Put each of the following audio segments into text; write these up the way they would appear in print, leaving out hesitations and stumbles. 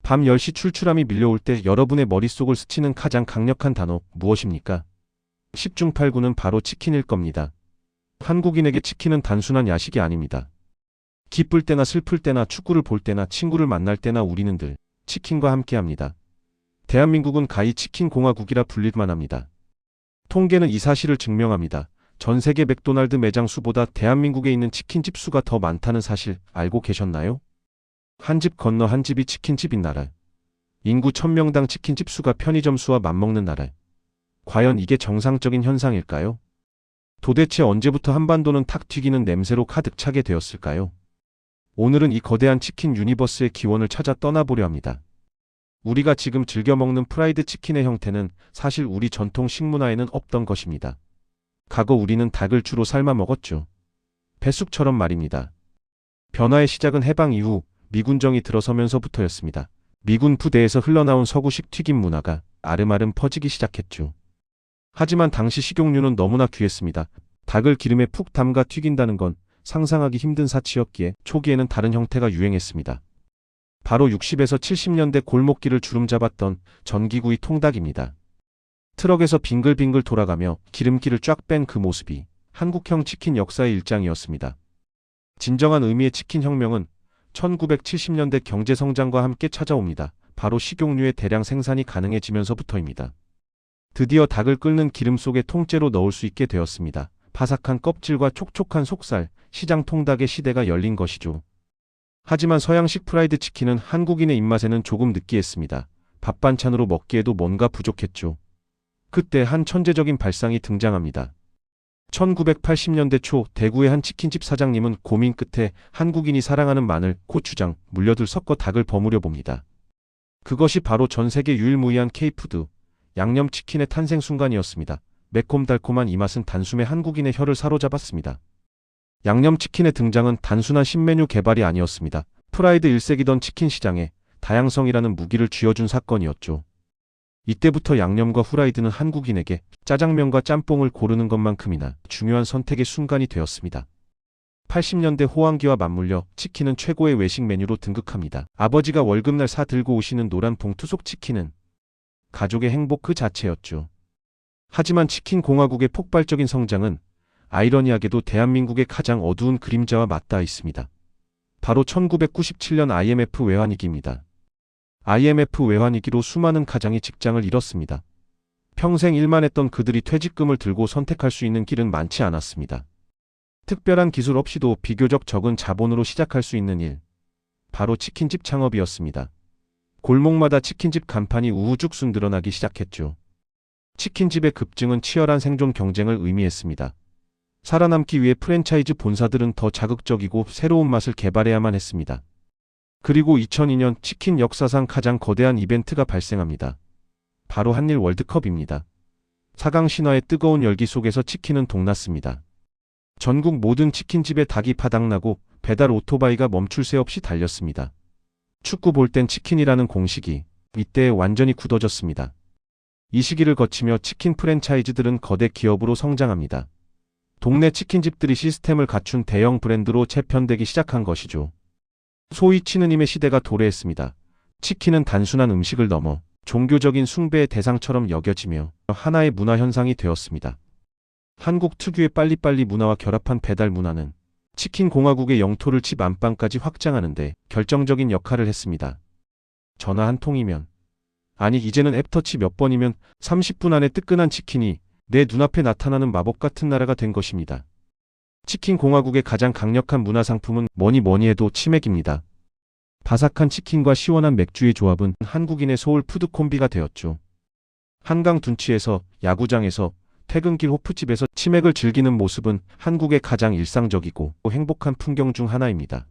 밤 10시 출출함이 밀려올 때 여러분의 머릿속을 스치는 가장 강력한 단어 무엇입니까? 10중 8구는 바로 치킨일 겁니다. 한국인에게 치킨은 단순한 야식이 아닙니다. 기쁠 때나 슬플 때나 축구를 볼 때나 친구를 만날 때나 우리는 늘 치킨과 함께합니다. 대한민국은 가히 치킨 공화국이라 불릴만 합니다. 통계는 이 사실을 증명합니다. 전 세계 맥도날드 매장 수보다 대한민국에 있는 치킨집 수가 더 많다는 사실 알고 계셨나요? 한 집 건너 한 집이 치킨집인 나라. 인구 1000명당 치킨집 수가 편의점 수와 맞먹는 나라. 과연 이게 정상적인 현상일까요? 도대체 언제부터 한반도는 탁 튀기는 냄새로 가득 차게 되었을까요? 오늘은 이 거대한 치킨 유니버스의 기원을 찾아 떠나보려 합니다. 우리가 지금 즐겨 먹는 프라이드 치킨의 형태는 사실 우리 전통 식문화에는 없던 것입니다. 과거 우리는 닭을 주로 삶아 먹었죠. 뱃쑥처럼 말입니다. 변화의 시작은 해방 이후 미군정이 들어서면서부터였습니다. 미군 부대에서 흘러나온 서구식 튀김 문화가 아름아름 퍼지기 시작했죠. 하지만 당시 식용유는 너무나 귀했습니다. 닭을 기름에 푹 담가 튀긴다는 건 상상하기 힘든 사치였기에 초기에는 다른 형태가 유행했습니다. 바로 60에서 70년대 골목길을 주름잡았던 전기구이 통닭입니다. 트럭에서 빙글빙글 돌아가며 기름기를 쫙 뺀 그 모습이 한국형 치킨 역사의 일장이었습니다. 진정한 의미의 치킨 혁명은 1970년대 경제성장과 함께 찾아옵니다. 바로 식용유의 대량 생산이 가능해지면서부터입니다. 드디어 닭을 끓는 기름 속에 통째로 넣을 수 있게 되었습니다. 바삭한 껍질과 촉촉한 속살, 시장 통닭의 시대가 열린 것이죠. 하지만 서양식 프라이드 치킨은 한국인의 입맛에는 조금 느끼했습니다. 밥 반찬으로 먹기에도 뭔가 부족했죠. 그때 한 천재적인 발상이 등장합니다. 1980년대 초 대구의 한 치킨집 사장님은 고민 끝에 한국인이 사랑하는 마늘, 고추장, 물엿을 섞어 닭을 버무려 봅니다. 그것이 바로 전 세계 유일무이한 K푸드, 양념치킨의 탄생 순간이었습니다. 매콤달콤한 이 맛은 단숨에 한국인의 혀를 사로잡았습니다. 양념치킨의 등장은 단순한 신메뉴 개발이 아니었습니다. 프라이드 1세기던 치킨 시장에 다양성이라는 무기를 쥐어준 사건이었죠. 이때부터 양념과 후라이드는 한국인에게 짜장면과 짬뽕을 고르는 것만큼이나 중요한 선택의 순간이 되었습니다. 80년대 호황기와 맞물려 치킨은 최고의 외식 메뉴로 등극합니다. 아버지가 월급날 사 들고 오시는 노란 봉투 속 치킨은 가족의 행복 그 자체였죠. 하지만 치킨 공화국의 폭발적인 성장은 아이러니하게도 대한민국의 가장 어두운 그림자와 맞닿아 있습니다. 바로 1997년 IMF 외환위기입니다. IMF 외환위기로 수많은 가장이 직장을 잃었습니다. 평생 일만 했던 그들이 퇴직금을 들고 선택할 수 있는 길은 많지 않았습니다. 특별한 기술 없이도 비교적 적은 자본으로 시작할 수 있는 일. 바로 치킨집 창업이었습니다. 골목마다 치킨집 간판이 우후죽순 늘어나기 시작했죠. 치킨집의 급증은 치열한 생존 경쟁을 의미했습니다. 살아남기 위해 프랜차이즈 본사들은 더 자극적이고 새로운 맛을 개발해야만 했습니다. 그리고 2002년 치킨 역사상 가장 거대한 이벤트가 발생합니다. 바로 한일 월드컵입니다. 4강 신화의 뜨거운 열기 속에서 치킨은 동났습니다. 전국 모든 치킨집에 닭이 바닥나고 배달 오토바이가 멈출 새 없이 달렸습니다. 축구 볼 땐 치킨이라는 공식이 이때에 완전히 굳어졌습니다. 이 시기를 거치며 치킨 프랜차이즈들은 거대 기업으로 성장합니다. 동네 치킨집들이 시스템을 갖춘 대형 브랜드로 재편되기 시작한 것이죠. 소위 치느님의 시대가 도래했습니다. 치킨은 단순한 음식을 넘어 종교적인 숭배의 대상처럼 여겨지며 하나의 문화 현상이 되었습니다. 한국 특유의 빨리빨리 문화와 결합한 배달 문화는 치킨 공화국의 영토를 집 안방까지 확장하는 데 결정적인 역할을 했습니다. 전화 한 통이면, 아니 이제는 앱터치 몇 번이면 30분 안에 뜨끈한 치킨이 내 눈앞에 나타나는 마법 같은 나라가 된 것입니다. 치킨 공화국의 가장 강력한 문화 상품은 뭐니 해도 치맥입니다. 바삭한 치킨과 시원한 맥주의 조합은 한국인의 소울 푸드 콤비가 되었죠. 한강 둔치에서, 야구장에서, 퇴근길 호프집에서 치맥을 즐기는 모습은 한국의 가장 일상적이고 행복한 풍경 중 하나입니다.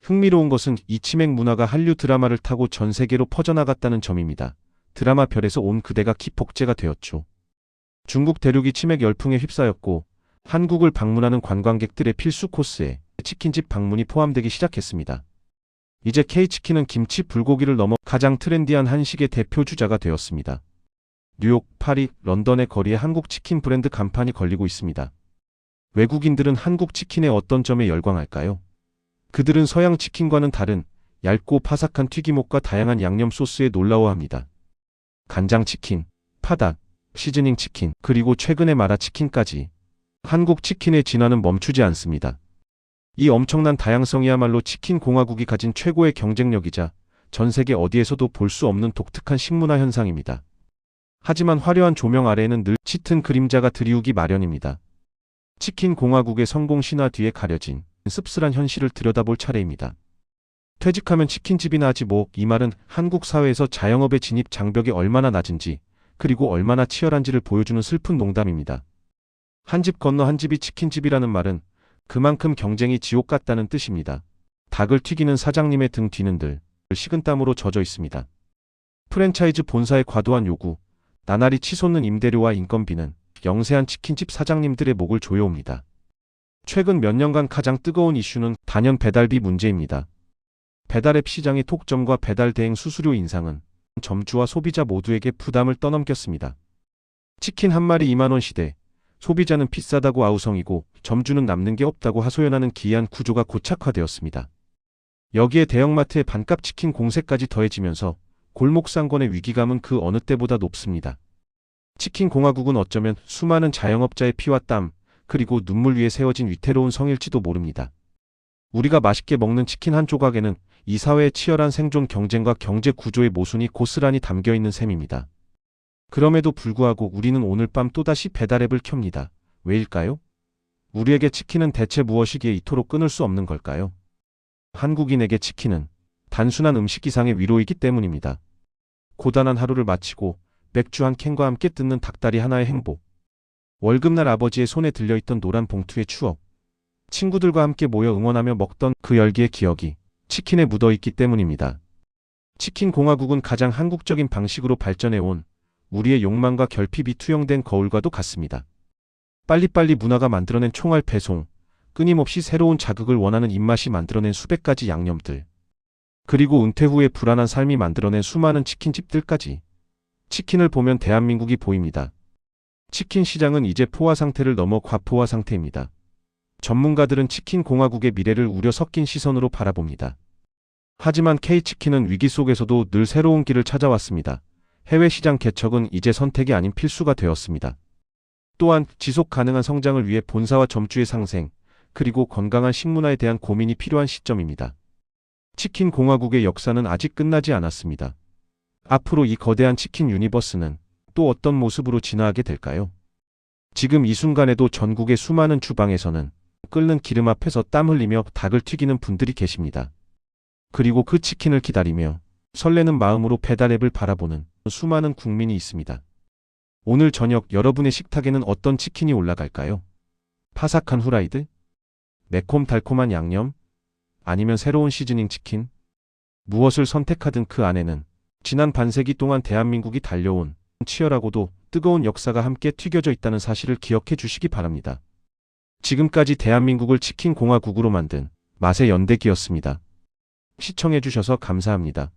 흥미로운 것은 이 치맥 문화가 한류 드라마를 타고 전 세계로 퍼져나갔다는 점입니다. 드라마 별에서 온 그대가 기폭제가 되었죠. 중국 대륙이 치맥 열풍에 휩싸였고 한국을 방문하는 관광객들의 필수 코스에 치킨집 방문이 포함되기 시작했습니다. 이제 K치킨은 김치 불고기를 넘어 가장 트렌디한 한식의 대표 주자가 되었습니다. 뉴욕, 파리, 런던의 거리에 한국 치킨 브랜드 간판이 걸리고 있습니다. 외국인들은 한국 치킨의 어떤 점에 열광할까요? 그들은 서양 치킨과는 다른 얇고 바삭한 튀김옷과 다양한 양념 소스에 놀라워합니다. 간장치킨, 파닭, 시즈닝 치킨, 그리고 최근에 마라치킨까지 한국 치킨의 진화는 멈추지 않습니다. 이 엄청난 다양성이야말로 치킨 공화국이 가진 최고의 경쟁력이자 전 세계 어디에서도 볼 수 없는 독특한 식문화 현상입니다. 하지만 화려한 조명 아래에는 늘 짙은 그림자가 드리우기 마련입니다. 치킨 공화국의 성공 신화 뒤에 가려진 씁쓸한 현실을 들여다볼 차례입니다. 퇴직하면 치킨집이나 하지 뭐, 이 말은 한국 사회에서 자영업의 진입 장벽이 얼마나 낮은지, 그리고 얼마나 치열한지를 보여주는 슬픈 농담입니다. 한 집 건너 한 집이 치킨집이라는 말은 그만큼 경쟁이 지옥 같다는 뜻입니다. 닭을 튀기는 사장님의 등 뒤는 늘 식은땀으로 젖어 있습니다. 프랜차이즈 본사의 과도한 요구, 나날이 치솟는 임대료와 인건비는 영세한 치킨집 사장님들의 목을 조여옵니다. 최근 몇 년간 가장 뜨거운 이슈는 단연 배달비 문제입니다. 배달앱 시장의 독점과 배달 대행 수수료 인상은 점주와 소비자 모두에게 부담을 떠넘겼습니다. 치킨 한 마리 2만 원 시대, 소비자는 비싸다고 아우성이고 점주는 남는 게 없다고 하소연하는 기이한 구조가 고착화되었습니다. 여기에 대형마트의 반값 치킨 공세까지 더해지면서 골목상권의 위기감은 그 어느 때보다 높습니다. 치킨 공화국은 어쩌면 수많은 자영업자의 피와 땀, 그리고 눈물 위에 세워진 위태로운 성일지도 모릅니다. 우리가 맛있게 먹는 치킨 한 조각에는 이 사회의 치열한 생존 경쟁과 경제 구조의 모순이 고스란히 담겨있는 셈입니다. 그럼에도 불구하고 우리는 오늘 밤 또다시 배달앱을 켭니다. 왜일까요? 우리에게 치킨은 대체 무엇이기에 이토록 끊을 수 없는 걸까요? 한국인에게 치킨은 단순한 음식 이상의 위로이기 때문입니다. 고단한 하루를 마치고 맥주 한 캔과 함께 뜯는 닭다리 하나의 행복, 월급날 아버지의 손에 들려있던 노란 봉투의 추억, 친구들과 함께 모여 응원하며 먹던 그 열기의 기억이 치킨에 묻어있기 때문입니다. 치킨 공화국은 가장 한국적인 방식으로 발전해온 우리의 욕망과 결핍이 투영된 거울과도 같습니다. 빨리빨리 문화가 만들어낸 총알 배송, 끊임없이 새로운 자극을 원하는 입맛이 만들어낸 수백 가지 양념들, 그리고 은퇴 후의 불안한 삶이 만들어낸 수많은 치킨집들까지 치킨을 보면 대한민국이 보입니다. 치킨 시장은 이제 포화 상태를 넘어 과포화 상태입니다. 전문가들은 치킨 공화국의 미래를 우려 섞인 시선으로 바라봅니다. 하지만 K치킨은 위기 속에서도 늘 새로운 길을 찾아왔습니다. 해외 시장 개척은 이제 선택이 아닌 필수가 되었습니다. 또한 지속 가능한 성장을 위해 본사와 점주의 상생, 그리고 건강한 식문화에 대한 고민이 필요한 시점입니다. 치킨 공화국의 역사는 아직 끝나지 않았습니다. 앞으로 이 거대한 치킨 유니버스는 또 어떤 모습으로 진화하게 될까요? 지금 이 순간에도 전국의 수많은 주방에서는 끓는 기름 앞에서 땀 흘리며 닭을 튀기는 분들이 계십니다. 그리고 그 치킨을 기다리며 설레는 마음으로 배달앱을 바라보는 수많은 국민이 있습니다. 오늘 저녁 여러분의 식탁에는 어떤 치킨이 올라갈까요? 바삭한 후라이드? 매콤달콤한 양념? 아니면 새로운 시즈닝 치킨? 무엇을 선택하든 그 안에는 지난 반세기 동안 대한민국이 달려온 치열하고도 뜨거운 역사가 함께 튀겨져 있다는 사실을 기억해 주시기 바랍니다. 지금까지 대한민국을 치킨 공화국으로 만든 맛의 연대기였습니다. 시청해 주셔서 감사합니다.